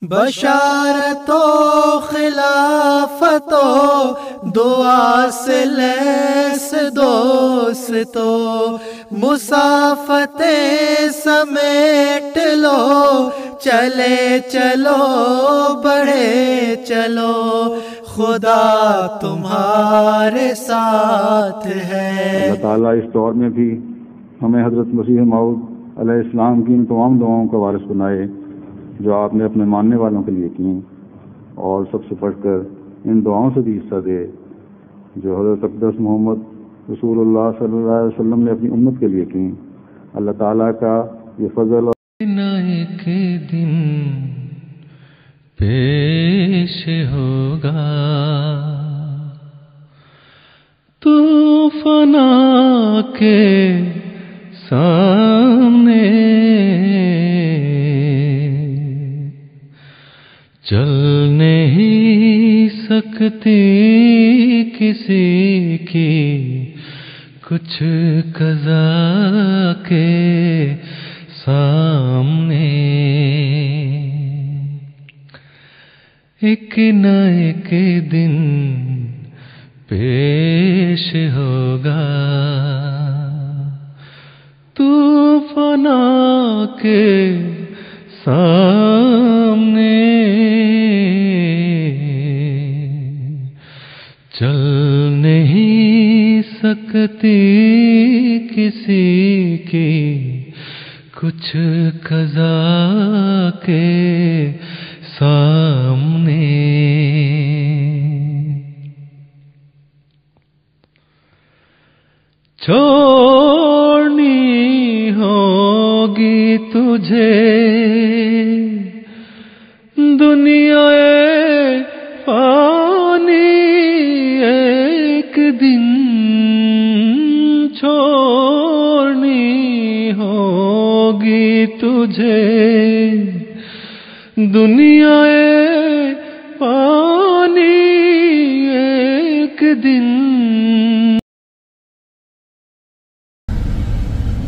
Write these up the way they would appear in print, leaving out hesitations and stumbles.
बशारतो खिलाफतो दुआ से लैस दोस्तो मुसाफते समेट लो, चले चलो बढ़े चलो, खुदा तुम्हारे साथ है। अल्लाह ताला इस दौर में भी हमें हज़रत मसीह मऊद अलैहिस्सलाम की इन तमाम दुआओं का वारिस बनाए जो आपने अपने मानने वालों के लिए की, और सबसे बढ़कर इन दुआओं से भी हिस्सा दे जो हज़रत अक़दस मोहम्मद रसूलुल्लाह सल्लल्लाहु अलैहि वसल्लम ने अपनी उम्मत के लिए की। अल्लाह ताला का ये फजल एक दिन पेश होगा तूफाना के सामने, चल नहीं सकती किसी की कुछ कज़ा के सामने। एक न एक दिन पेश होगा तूफाना के सामने, चल नहीं सकती किसी की कुछ कज़ा के सामने। छोड़नी होगी तुझे दुनिया फानी एक दिन, छोड़नी होगी तुझे दुनिया पानी एक दिन।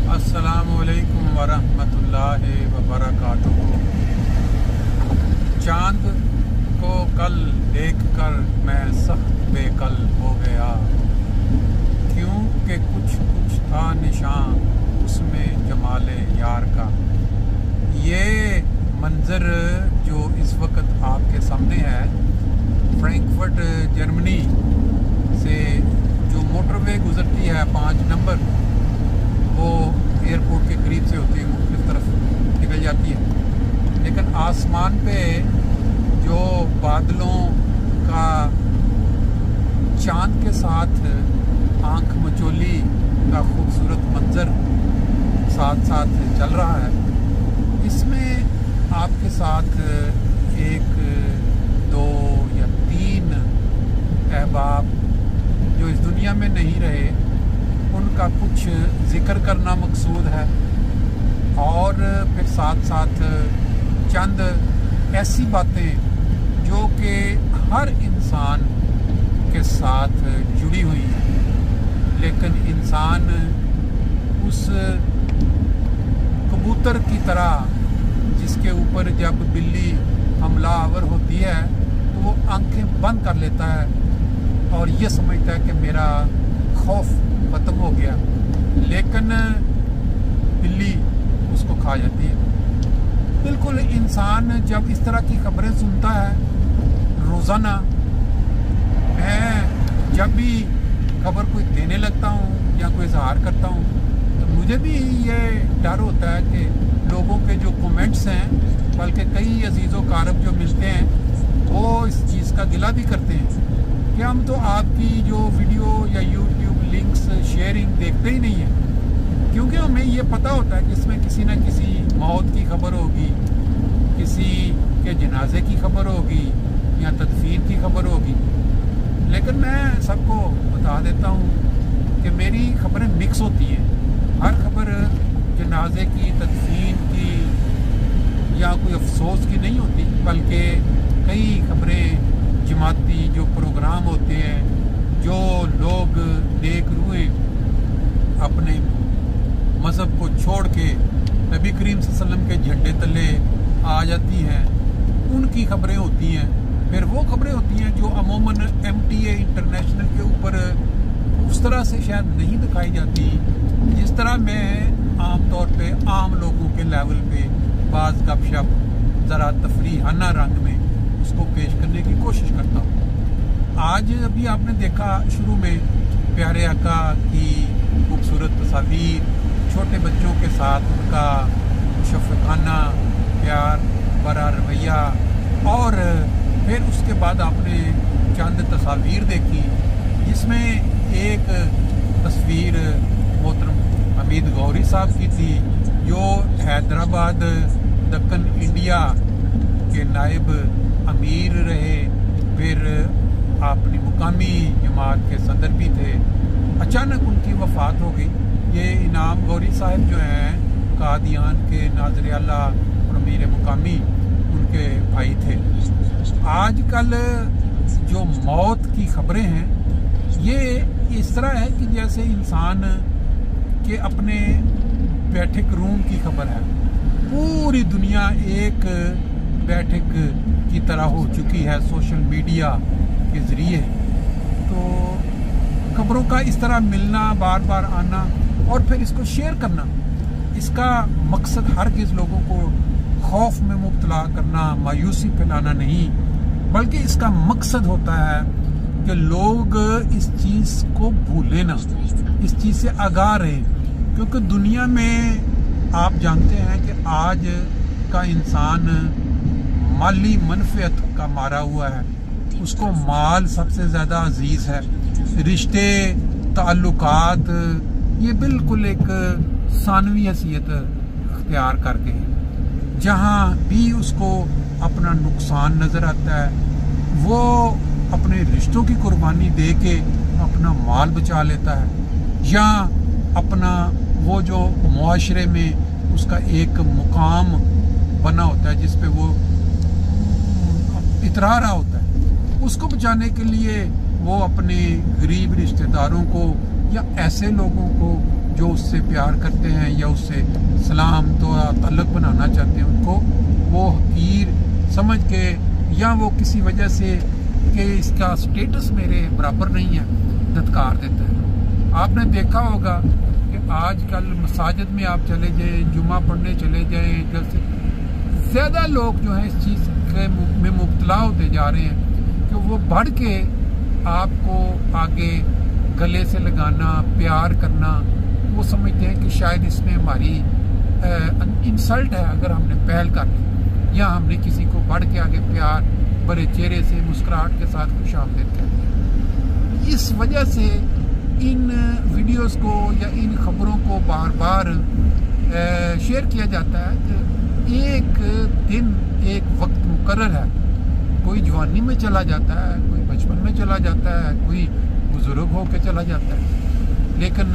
अस्सलामुअलैकुम वरहमतुल्लाहि वबरकातुहू। चांद को कल देखकर मैं सख्त बेकल हो गया, क्योंकि कुछ कुछ था निशान उसमें जमाले यार का। ये मंज़र जो इस वक्त आपके सामने है, फ्रैंकफर्ट जर्मनी से जो मोटरवे गुजरती है 5 नंबर, वो एयरपोर्ट के करीब से होती है, मुख्तलिफ तरफ निकल जाती है। लेकिन आसमान पे जो बादलों का चांद के साथ आंख मचोली का खूबसूरत मंजर साथ साथ चल रहा है, इसमें आपके साथ 1, 2 या 3 अहबाब जो इस दुनिया में नहीं रहे उनका कुछ जिक्र करना मकसूद है, और फिर साथ साथ चंद ऐसी बातें जो कि हर इंसान के साथ जुड़ी हुई हैं, लेकिन इंसान उस कबूतर की तरह जिसके ऊपर जब बिल्ली हमलावर होती है तो वो आंखें बंद कर लेता है और ये समझता है कि मेरा खौफ ख़त्म हो गया, लेकिन बिल्ली उसको खा जाती है। बिल्कुल इंसान जब इस तरह की खबरें सुनता है रोज़ाना, मैं जब भी खबर कोई देने लगता हूँ या कोई इजहार करता हूँ तो मुझे भी ये डर होता है कि लोगों के जो कमेंट्स हैं, बल्कि कई अजीज़ व कारब जो मिलते हैं वो इस चीज़ का गिला भी करते हैं कि हम तो आपकी जो वीडियो या यूट्यूब लिंक्स शेयरिंग देखते ही नहीं है, क्योंकि हमें ये पता होता है कि इसमें किसी न किसी मौत की खबर होगी, किसी के जनाजे की खबर होगी या तदफीन की खबर होगी। लेकिन मैं सबको बता देता हूँ कि मेरी खबरें मिक्स होती हैं। हर खबर जनाजे की, तदफीन की या कोई अफसोस की नहीं होती, बल्कि कई खबरें जमाती जो प्रोग्राम होते हैं, जो लोग नेक रूहें अपने मज़हब को छोड़ के नबी करीम सल्लल्लाहु अलैहि वसल्लम के झंडे तले आ जाती हैं, की खबरें होती हैं, फिर वो खबरें होती हैं जो अमूमन MTA इंटरनेशनल के ऊपर उस तरह से शायद नहीं दिखाई जाती, जिस तरह मैं आम तौर पे आम लोगों के लेवल पे बाज़ गपशप ज़रा तफरीहाना रंग में उसको पेश करने की कोशिश करता हूँ। आज अभी आपने देखा शुरू में प्यारे आका की खूबसूरत तस्वीर, छोटे बच्चों के साथ उनका शफ़क़ाना प्यार भरा रवैया, और फिर उसके बाद आपने चंद तस्वीर देखी जिसमें एक तस्वीर मोहतरम हमीद गौरी साहब की थी, जो हैदराबाद दक्कन इंडिया के नायब अमीर रहे, फिर अपनी मुकामी जमात के सदर भी थे। अचानक उनकी वफ़ात हो गई। ये इनाम गौरी साहब जो हैं कादियान के नाज़िर आला और अमीर मुकामी उनके भाई थे। आजकल जो मौत की खबरें हैं ये इस तरह है कि जैसे इंसान के अपने बैठक रूम की खबर है। पूरी दुनिया एक बैठक की तरह हो चुकी है सोशल मीडिया के ज़रिए। तो खबरों का इस तरह मिलना, बार बार आना और फिर इसको शेयर करना, इसका मकसद हरगिज़ लोगों को खौफ में मुब्तला करना, मायूसी फैलाना नहीं, बल्कि इसका मकसद होता है कि लोग इस चीज़ को भूलें ना, इस चीज़ से आगाह रहें। क्योंकि दुनिया में आप जानते हैं कि आज का इंसान माली मनफियत का मारा हुआ है, उसको माल सबसे ज़्यादा अजीज़ है। रिश्ते ताल्लुकात ये बिल्कुल एक सानवी हैसियत अख्तियार करके है। जहाँ भी उसको अपना नुकसान नज़र आता है वो अपने रिश्तों की कुर्बानी दे के अपना माल बचा लेता है, या अपना वो जो मुआशरे में उसका एक मुकाम बना होता है जिस पे वो इतरा रहा होता है, उसको बचाने के लिए वो अपने गरीब रिश्तेदारों को या ऐसे लोगों को जो उससे प्यार करते हैं या उससे सलाम तो ताल्लुक़ बनाना चाहते हैं, उनको वो हकीर समझ के या वो किसी वजह से कि इसका स्टेटस मेरे बराबर नहीं है धत्कार देता है। आपने देखा होगा कि आजकल मसाजिद में आप चले जाएं, जुमा पढ़ने चले जाएं, जैसे ज़्यादा लोग जो हैं इस चीज़ में मुब्तला होते जा रहे हैं कि वो बढ़ के आपको आगे गले से लगाना, प्यार करना, वो समझते हैं कि शायद इसमें हमारी इंसल्ट है अगर हमने पहल कर ली, या हमने किसी को बढ़ के आगे प्यार बड़े चेहरे से मुस्कुराहट के साथ खुशामदीद कर दिया। इस वजह से इन वीडियोस को या इन खबरों को बार बार शेयर किया जाता है कि एक दिन एक वक्त मुकर्रर है, कोई जवानी में चला जाता है, कोई बचपन में चला जाता है, कोई बुजुर्ग होकर चला जाता है, लेकिन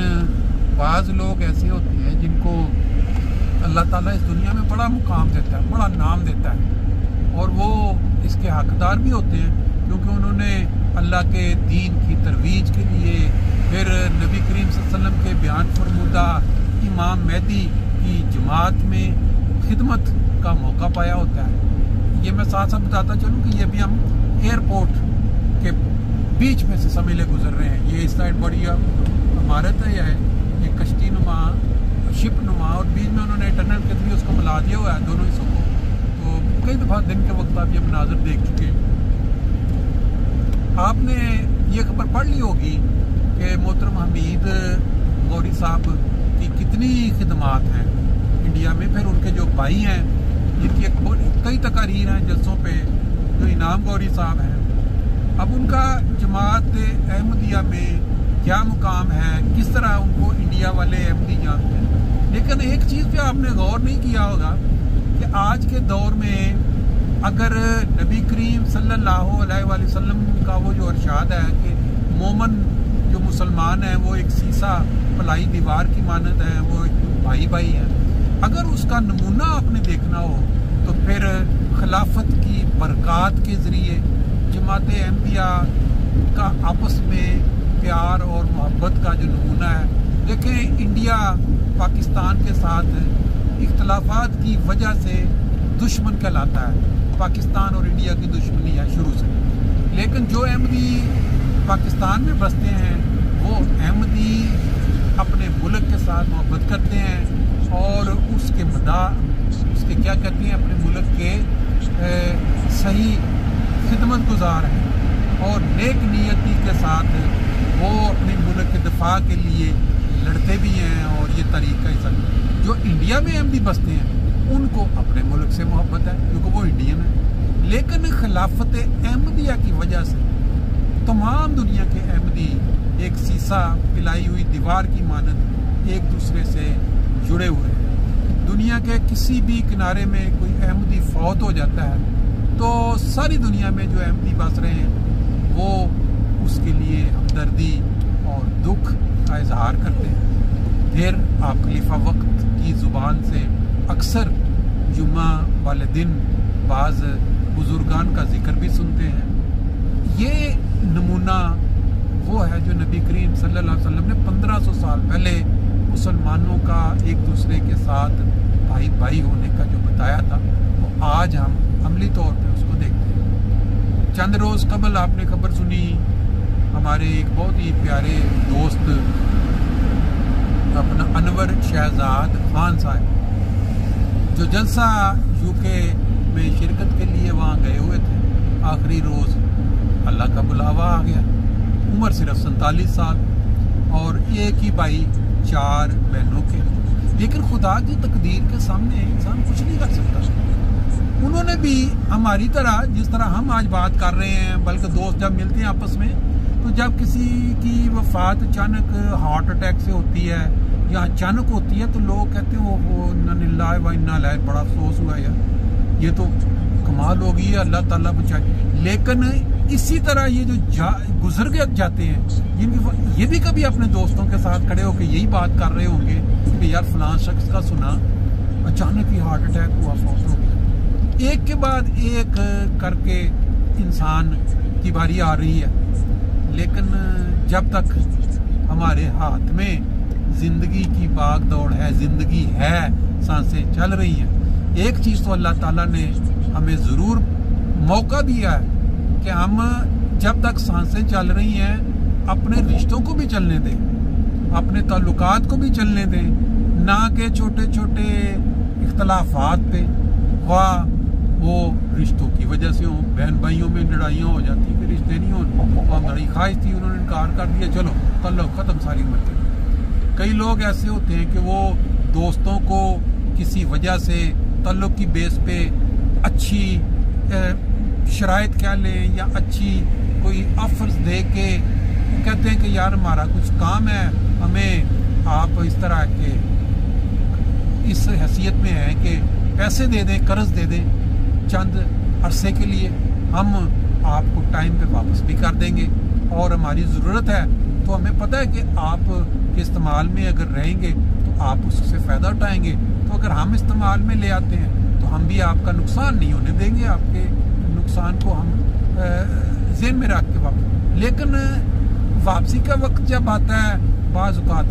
बाज़ लोग ऐसे होते हैं जिनको अल्लाह ताला इस दुनिया में बड़ा मुकाम देता है, बड़ा नाम देता है, और वो इसके हकदार भी होते हैं क्योंकि उन्होंने अल्लाह के दीन की तरवीज के लिए, फिर नबी करीम सल्लल्लाहु अलैहि वसल्लम के बयान फरमूदा इमाम मेहदी की जमात में खिदमत का मौका पाया होता है। ये मैं साथ साथ बताता चलूँ कि ये भी हम एयरपोर्ट के बीच में से समझ ले गुजर रहे हैं। ये इस साइड बड़ी इमारत है, ये कश्ती नुमा शिप नुमा, और बीच में उन्होंने टनल के थ्रू उसको मिला दिया हुआ है दोनों हिस्सों को। तो कई दफ़ा दिन के वक्त आप ये मनाजर देख चुके हैं। आपने ये खबर पढ़ ली होगी कि मोहतरम हमीद गौरी साहब की कितनी खिदमात हैं इंडिया में। फिर उनके जो भाई हैं जिनकी कई तकारीर हैं जलसों पे, जो इनाम गौरी साहब हैं, अब उनका जमात अहमदिया में क्या मुकाम है, किस तरह उनको इंडिया वाले अहमदी जानते हैं। लेकिन एक चीज़ पे आपने गौर नहीं किया होगा कि आज के दौर में अगर नबी करीम सल्लल्लाहु अलैहि वसल्लम का वो जो इरशाद है कि मोमन जो मुसलमान है वो एक सीसा पलाई दीवार की मानद है, वो एक भाई भाई है, अगर उसका नमूना आपने देखना हो तो फिर खिलाफत की बरक़ात के ज़रिए जमात अहमदिया का आपस में प्यार और मोहब्बत का जो नमूना है। देखें, इंडिया पाकिस्तान के साथ इख्तलाफात की वजह से दुश्मन कहलाता है, पाकिस्तान और इंडिया की दुश्मनी है शुरू से। लेकिन जो अहमदी पाकिस्तान में बसते हैं वो अहमदी अपने मुल्क के साथ मोहब्बत करते हैं और उसके क्या कहते हैं, अपने मुल्क के सही खिदमत गुजार हैं और नेक नियति के साथ वो अपने मुल्क के दिफा के लिए लड़ते भी हैं। और ये तरीका ही जो इंडिया में अहमदी बसते हैं उनको अपने मुल्क से मोहब्बत है क्योंकि वो इंडियन है। लेकिन खिलाफत अहमदिया की वजह से तमाम दुनिया के अहमदी एक सीसा पिलाई हुई दीवार की मानद एक दूसरे से जुड़े हुए हैं। दुनिया के किसी भी किनारे में कोई अहमदी फौत हो जाता है तो सारी दुनिया में जो अहमदी बस रहे हैं वो उसके लिए हमदर्दी और दुख का इजहार करते हैं। फिर आप खलीफा वक्त की ज़ुबान से अक्सर जुम्मा वाले दिन बाज़ बुजुर्गान का जिक्र भी सुनते हैं। ये नमूना वो है जो नबी करीम सल्लल्लाहु अलैहि वसल्लम ने 1500 साल पहले मुसलमानों का एक दूसरे के साथ भाई भाई होने का जो बताया था वो आज हम अमली तौर पे उसको देखते हैं। चंद रोज़ कबल आपने खबर सुनी, हमारे एक बहुत ही प्यारे दोस्त अपना अनवर शहजाद खान साहब जो जलसा यूके में शिरकत के लिए वहाँ गए हुए थे, आखिरी रोज़ अल्लाह का बुलावा आ गया। उम्र सिर्फ 47 साल और एक ही भाई 4 बहनों के। लेकिन खुदा की तकदीर के सामने इंसान कुछ नहीं कर सकता। उन्होंने भी हमारी तरह, जिस तरह हम आज बात कर रहे हैं, बल्कि दोस्त जब मिलते हैं आपस में तो जब किसी की वफात अचानक हार्ट अटैक से होती है या अचानक होती है तो लोग कहते हैं वो इन्ना लिल्लाहि व इन्ना इलैहि, बड़ा अफसोस हुआ यार, ये तो कमाल हो गई है, अल्लाह ताला बचाए। लेकिन इसी तरह ये जो गुजर के जाते हैं जिनकी ये भी कभी अपने दोस्तों के साथ खड़े होकर यही बात कर रहे होंगे कि यार फलां शख्स का सुना अचानक ही हार्ट अटैक हुआ, फौत हो गया। एक के बाद एक करके इंसान की बारी आ रही है। लेकिन जब तक हमारे हाथ में जिंदगी की भाग दौड़ है, जिंदगी है, सांसें चल रही हैं, एक चीज़ तो अल्लाह ताला ने हमें ज़रूर मौका दिया है कि हम जब तक सांसें चल रही हैं अपने रिश्तों को भी चलने दें, अपने ताल्लुकात को भी चलने दें, ना कि छोटे छोटे इख्तलाफात पे, वाह वो रिश्तों की वजह से हो, बहन भाइयों में लड़ाइयाँ हो जाती, फिर रिश्ते नहीं हो। हमारी ख्वाहिश थी, उन्होंने इनकार कर दिया, चलो ताल्लुक ख़त्म, सारी उम्र के। कई लोग ऐसे होते हैं कि वो दोस्तों को किसी वजह से ताल्लुक की बेस पे अच्छी शराइत क्या लें या अच्छी कोई ऑफर्स दे के कहते हैं कि यार हमारा कुछ काम है, हमें आप इस तरह के इस हैसियत में है कि पैसे दे दें, कर्ज दे दें चंद अरसे के लिए, हम आपको टाइम पे वापस भी कर देंगे और हमारी ज़रूरत है तो हमें पता है कि आप के इस्तेमाल में अगर रहेंगे तो आप उससे फ़ायदा उठाएंगे, तो अगर हम इस्तेमाल में ले आते हैं तो हम भी आपका नुकसान नहीं होने देंगे, आपके नुकसान को हम ज़हन में रख के वापस। लेकिन वापसी का वक्त जब आता है बाज़ औक़ात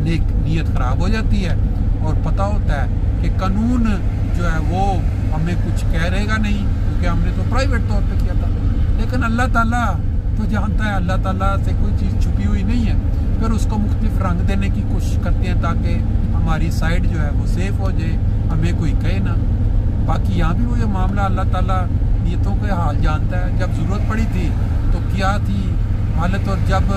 नीयत ख़राब हो जाती है और पता होता है कि कानून जो है वो हमें कुछ कह रहेगा नहीं क्योंकि हमने तो प्राइवेट तौर पे किया था। लेकिन अल्लाह ताला तो जानता है, अल्लाह ताला से कोई चीज़ छुपी हुई नहीं है, फिर उसको मुख्तलिफ रंग देने की कोशिश करते हैं ताकि हमारी साइड जो है वो सेफ हो जाए, हमें कोई कहे ना। बाकी यहाँ भी वो ये मामला अल्लाह ताला नियतों के हाल जानता है। जब ज़रूरत पड़ी थी तो क्या थी हालत, और जब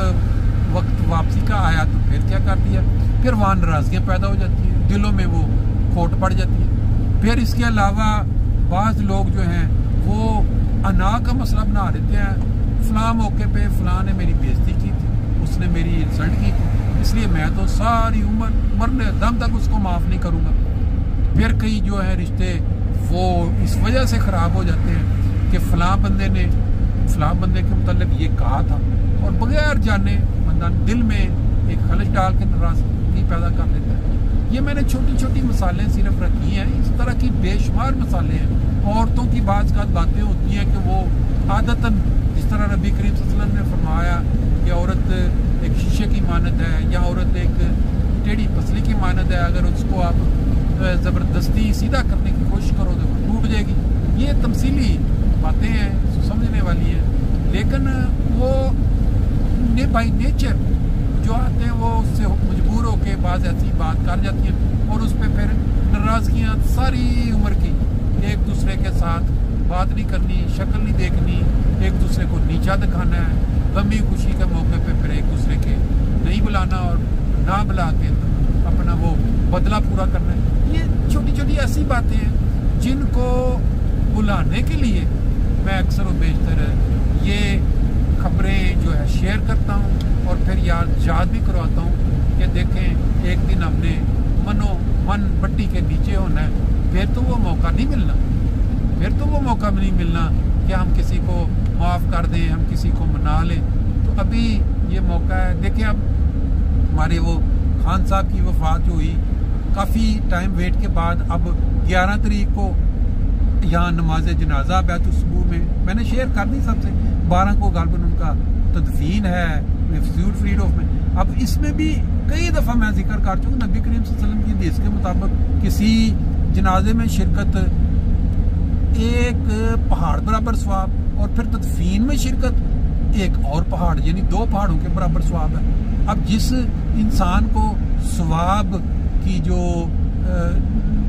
वक्त वापसी का आया तो फिर क्या कर दिया, फिर वहाँ नाराज़गियाँ पैदा हो जाती हैं, दिलों में वो खोट पड़ जाती है। फिर इसके अलावा बाज़ लोग जो हैं वो अना का मसला बना देते हैं, फ़लाँ मौके पे फ़लाँ ने मेरी बेइज्जती की थी, उसने मेरी इंसल्ट की थी, इसलिए मैं तो सारी उम्र मरने दम तक उसको माफ़ नहीं करूँगा। फिर कई जो है रिश्ते वो इस वजह से ख़राब हो जाते हैं कि फ़लाँ बंदे ने फ़लाँ बंदे के मुतल्लिक़ ये कहा था, और बगैर जाने बंदा दिल में एक खलश डाल के नाराज़गी पैदा कर देता है। ये मैंने छोटी छोटी मिसालें सिर्फ रखी हैं, इस तरह की बेशुमार मिसालें हैं। औरतों की बातें होती हैं कि वो आदतन जिस तरह नबी करीम सल्लल्लाहु अलैहि वसल्लम ने फरमाया कि औरत एक शीशे की मानद है या औरत एक टेढ़ी पसली की मानद है, अगर उसको आप ज़बरदस्ती सीधा करने की कोशिश करो तो टूट जाएगी। ये तमसीली बातें हैं, समझने वाली हैं, लेकिन वो बाई नेचर जो आते हैं वो उससे मजबूर होके बाज ऐसी बात कर जाती हैं और उस पर फिर नाराज़गियाँ सारी उम्र की, एक दूसरे के साथ बात नहीं करनी, शक्ल नहीं देखनी, एक दूसरे को नीचा दिखाना है, गमी खुशी के मौके पे फिर एक दूसरे के नहीं बुलाना और ना बुला के अपना वो बदला पूरा करना है। ये छोटी छोटी ऐसी बातें हैं जिनको बुलाने के लिए मैं अक्सर व बेशतर ये खबरें जो है शेयर करता हूँ और फिर याद भी करवाता हूँ कि देखें एक दिन हमने मन बट्टी के नीचे होना है, फिर तो वो मौका नहीं मिलना, फिर तो वो मौका नहीं मिलना कि हम किसी को माफ़ कर दें, हम किसी को मना लें। तो अभी ये मौका है। देखिए अब हमारे वो खान साहब की वफ़ात हुई, काफ़ी टाइम वेट के बाद अब 11 तारीख को यहाँ नमाज जनाजा बैतुल सुबह में मैंने शेयर कर दी सबसे, 12 को गालबन उनका तदफीन है इंस्टीट्यूट फ्रीडम में। अब इसमें भी कई दफ़ा मैं जिक्र कर चुका, नबी करीम सल्लल्लाहु अलैहि वसल्लम की हदीस के मुताबिक किसी जनाजे में शिरकत एक पहाड़ बराबर सवाब और फिर तदफीन में शिरकत एक और पहाड़, यानी 2 पहाड़ों के बराबर सवाब है। अब जिस इंसान को सवाब की जो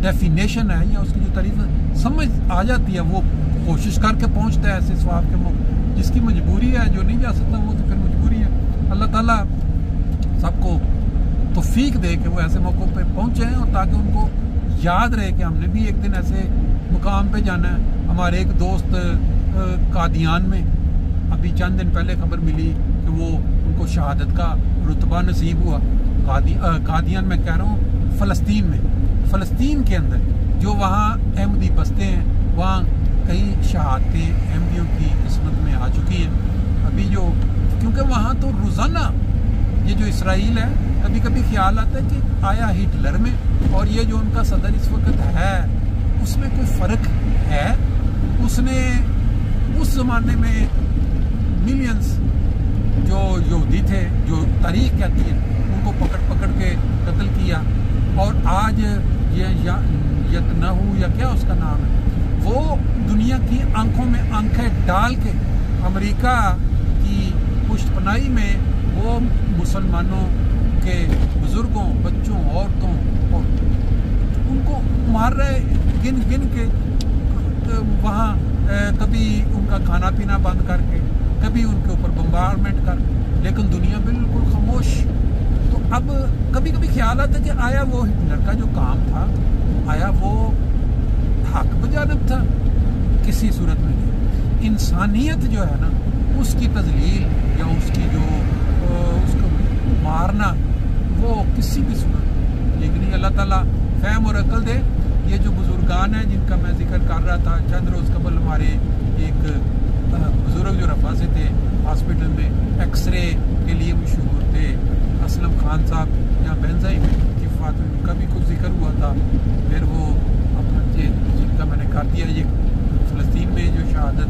डेफिनेशन है या उसकी जो तारीफ समझ आ जाती है वो कोशिश करके पहुंचता है ऐसे सवाब के मौके। जिसकी मजबूरी है, जो नहीं जा सकता वो तो फिर मजबूरी है। अल्लाह ताला सबको तौफीक दे कि वो ऐसे मौक़ों पे पहुंचे हैं और ताकि उनको याद रहे कि हमने भी एक दिन ऐसे मुकाम पे जाना है। हमारे एक दोस्त कादियान में अभी चंद दिन पहले खबर मिली कि वो उनको शहादत का रुतबा नसीब हुआ। कादियान में कह रहा हूँ फ़लस्तीन के अंदर जो वहाँ अहमदी बसते हैं, वहाँ कई शहादतें अहमदियों की किस्मत में आ चुकी हैं। अभी जो क्योंकि वहाँ तो रोज़ाना ये जो इसराइल है, कभी कभी ख्याल आता है कि आया हिटलर में और ये जो उनका सदर इस वक्त है उसमें कोई फ़र्क है। उसने उस ज़माने में मिलियंस जो यहूदी थे, जो तारीख कहती है, उनको पकड़ के कत्ल किया और आज ये यतनहू या क्या उसका नाम है, वो दुनिया की आंखों में आंखें डाल के अमेरिका की पुष्टपनाही में वो मुसलमानों के बुजुर्गों, बच्चों, औरतों और उनको मार रहे गिन के वहाँ, कभी उनका खाना पीना बंद करके, कभी उनके ऊपर बम्बारमेंट कर, लेकिन दुनिया बिल्कुल खामोश। तो अब कभी कभी ख्याल आता है कि आया वो हिटलर का जो काम था, आया वो हक बजानब था? किसी सूरत में नहीं। इंसानियत जो है ना उसकी तजलील या उसकी जो उसको मारना वो किसी भी सूरत में, लेकिन अल्लाह ताला फहम और अकल दे। ये जो बुजुर्गान हैं जिनका मैं जिक्र कर रहा था, चंद रोज़ कबल हमारे एक बुजुर्ग जो रफा से थे हॉस्पिटल में एक्सरे के लिए मशहूर थे, असलम खान साहब, यहाँ बेंजाई में उनकी वफ़ात में उनका भी कुछ जिक्र हुआ था। फिर वो अपना जिनका मैंने कर दिया ये फ़लस्तीन में जो शहादत।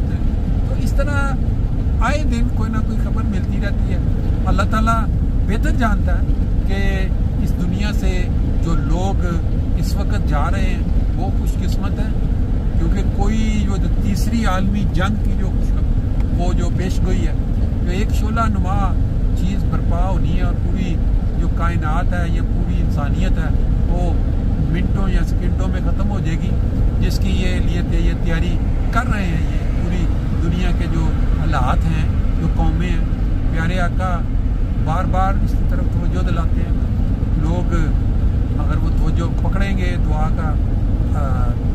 तो इस तरह आए दिन कोई ना कोई खबर मिलती रहती है। अल्लाह ताला बेहतर जानता है कि इस दुनिया से जो लोग इस वक्त जा रहे हैं वो खुशकिस्मत है, क्योंकि कोई जो तीसरी आलमी जंग की जो वो जो पेशगोई है, जो एक शोला नुमा चीज़ बर्पा होनी है और पूरी जो कायनात है, ये पूरी इंसानियत है, वो मिनटों या सेकंडों में ख़त्म हो जाएगी, जिसकी ये लिए तैयारी कर रहे हैं ये पूरी दुनिया के जो हालात हैं, जो कौमें हैं। प्यारे आका बार बार इस तरफ तवज्जो दिलाते हैं। लोग अगर वो तवज्जो पकड़ेंगे, दुआ का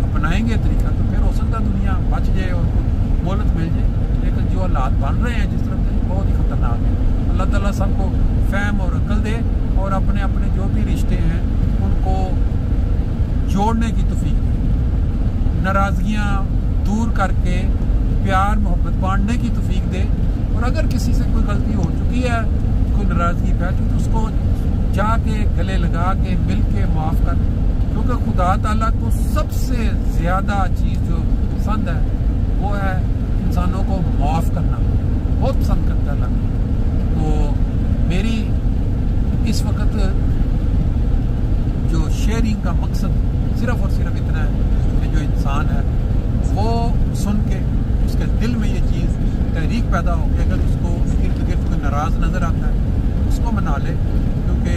अपनाएंगे तरीका, तो फिर हो सकता दुनिया बच जाए और कुछ मोहलत मिल जाए। लेकिन जो हालात बन रहे हैं जिस तरफ से, बहुत ही ख़तरनाक है। अल्लाह ताला सबको फहम और अकल दे और अपने अपने जो भी रिश्ते हैं उनको जोड़ने की तौफीक दे, नाराज़गियाँ दूर करके प्यार मोहब्बत बांटने की तौफीक दे। और अगर किसी से कोई गलती हो चुकी है, कोई नाराज़गी फैल चुकी, तो उसको जाके गले लगा के मिल के माफ़ कर, क्योंकि खुदा ताला को सबसे ज़्यादा चीज़ जो पसंद है वो है इंसानों को माफ़ करना, बहुत पसंद करता है अल्लाह। तो मेरी इस वक्त जो शेयरिंग का मकसद सिर्फ़ और सिर्फ इतना है कि जो इंसान है वो दिल में ये चीज़ तहरीक पैदा हो कि अगर उसको इर्द गिर्द कोई नाराज़ नज़र आता है उसको मना ले, क्योंकि